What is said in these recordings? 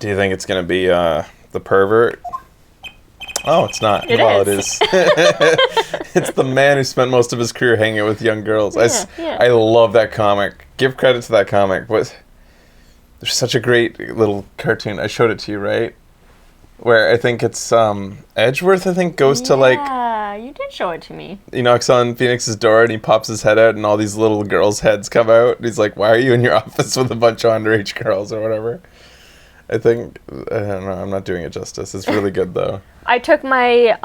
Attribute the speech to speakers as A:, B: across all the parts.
A: Do you think it's going to be the pervert? Oh, it's not.
B: It is.
A: It's the man who spent most of his career hanging out with young girls. I love that comic. Give credit to that comic. There's such a great little cartoon. I showed it to you, right? Where I think it's Edgeworth, I think, goes to like...
B: Yeah, you did show it to me.
A: He knocks on Phoenix's door and he pops his head out and all these little girls' heads come out. And he's like, why are you in your office with a bunch of underage girls or whatever? I think... I don't know. I'm not doing it justice. It's really good, though.
B: I took my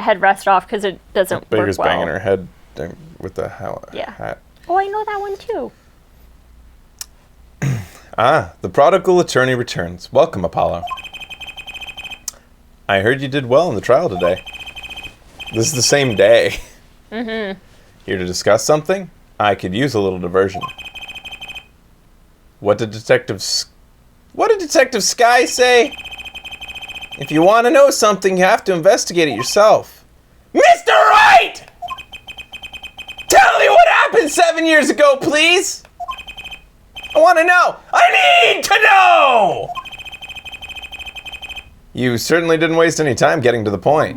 B: headrest off because it doesn't
A: Baker's
B: work well.
A: banging her head with the hat.
B: Oh, I know that one, too.
A: The prodigal attorney returns. Welcome, Apollo. I heard you did well in the trial today. This is the same day. Mm-hmm. Here to discuss something? I could use a little diversion. What did Detective Sky say? If you want to know something, you have to investigate it yourself. Mr. Wright! Tell me what happened 7 years ago, please! I want to know! I need to know! You certainly didn't waste any time getting to the point.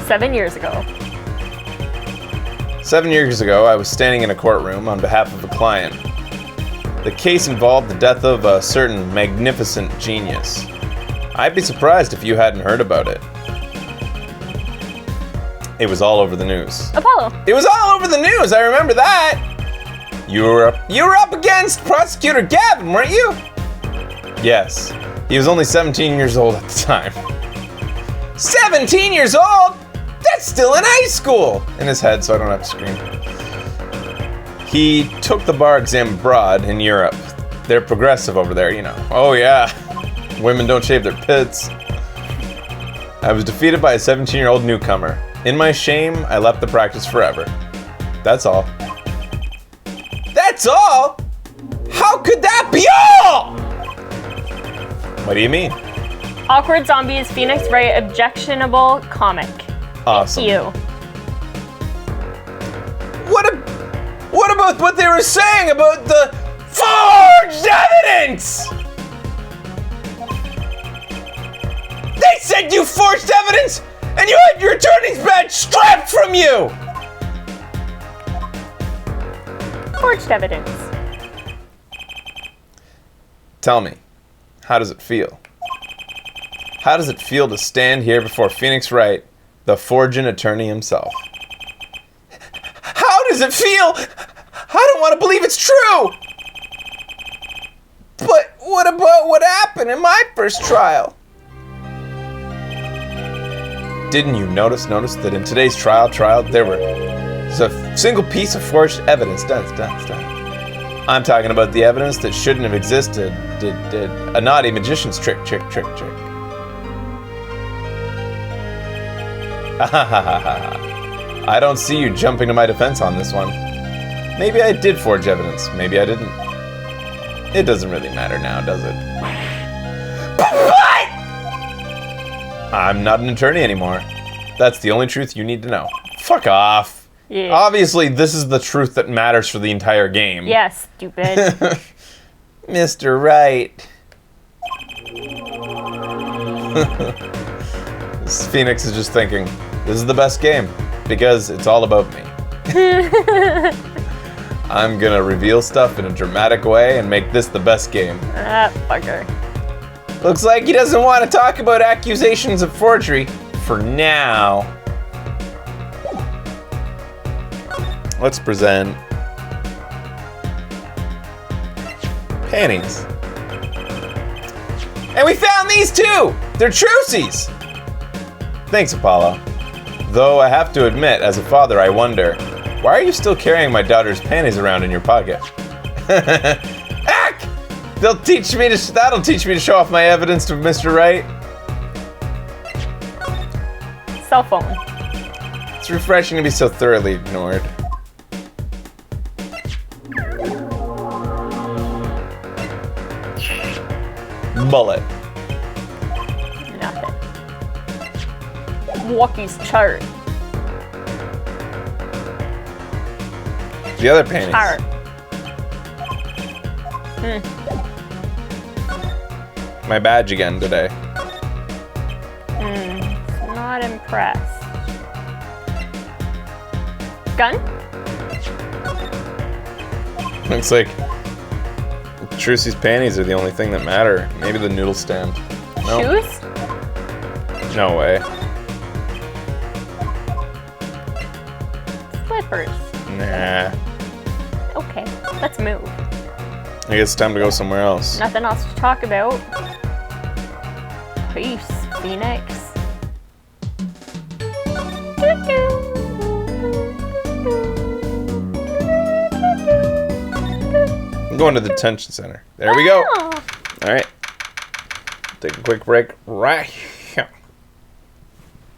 B: 7 years ago.
A: 7 years ago, I was standing in a courtroom on behalf of a client. The case involved the death of a certain magnificent genius. I'd be surprised if you hadn't heard about it. It was all over the news.
B: Apollo.
A: It was all over the news, I remember that! You were up against Prosecutor Gavin, weren't you? Yes. He was only 17 years old at the time. 17 years old? That's still in high school! In his head, so I don't have to scream. He took the bar exam abroad in Europe. They're progressive over there, you know. Oh yeah. Women don't shave their pits. I was defeated by a 17-year-old newcomer. In my shame, I left the practice forever. That's all. That's all? How could that be all? What do you mean?
B: Awkward Zombies, Phoenix Wright, objectionable comic.
A: Awesome.
B: Thank you.
A: What about what they were saying about the forged evidence? They said you forged evidence and you had your attorney's badge stripped from you!
B: Forged evidence.
A: Tell me, how does it feel? How does it feel to stand here before Phoenix Wright, the forging attorney himself? How does it feel? I don't want to believe it's true! But what about what happened in my first trial? Didn't you notice that in today's trial, there was a single piece of forged evidence? I'm talking about the evidence that shouldn't have existed. Did a naughty magician's trick. I don't see you jumping to my defense on this one. Maybe I did forge evidence. Maybe I didn't. It doesn't really matter now, does it? But what? I'm not an attorney anymore. That's the only truth you need to know. Fuck off.
B: Yeah.
A: Obviously, this is the truth that matters for the entire game.
B: Yeah, stupid.
A: Mr. Wright. Phoenix is just thinking, this is the best game because it's all about me. I'm gonna reveal stuff in a dramatic way and make this the best game.
B: Fucker.
A: Looks like he doesn't want to talk about accusations of forgery for now. Let's present panties. And we found these too! They're truesies! Thanks, Apollo. Though I have to admit, as a father, I wonder, why are you still carrying my daughter's panties around in your pocket? Ack! That'll teach me to show off my evidence to Mr. Wright.
B: Cell phone.
A: It's refreshing to be so thoroughly ignored. Bullet.
B: Nothing. Milwaukee's chart.
A: The other panties.
B: Chart.
A: My badge again today.
B: Not impressed. Gun?
A: Looks like Trucy's panties are the only thing that matter. Maybe the noodle stand. No.
B: Shoes?
A: No way.
B: Slippers.
A: Nah.
B: Okay, let's move.
A: I guess it's time to go somewhere else.
B: Nothing else to talk about. Peace, Phoenix.
A: I'm going to the detention center. There we go.
B: Oh.
A: All right. Take a quick break right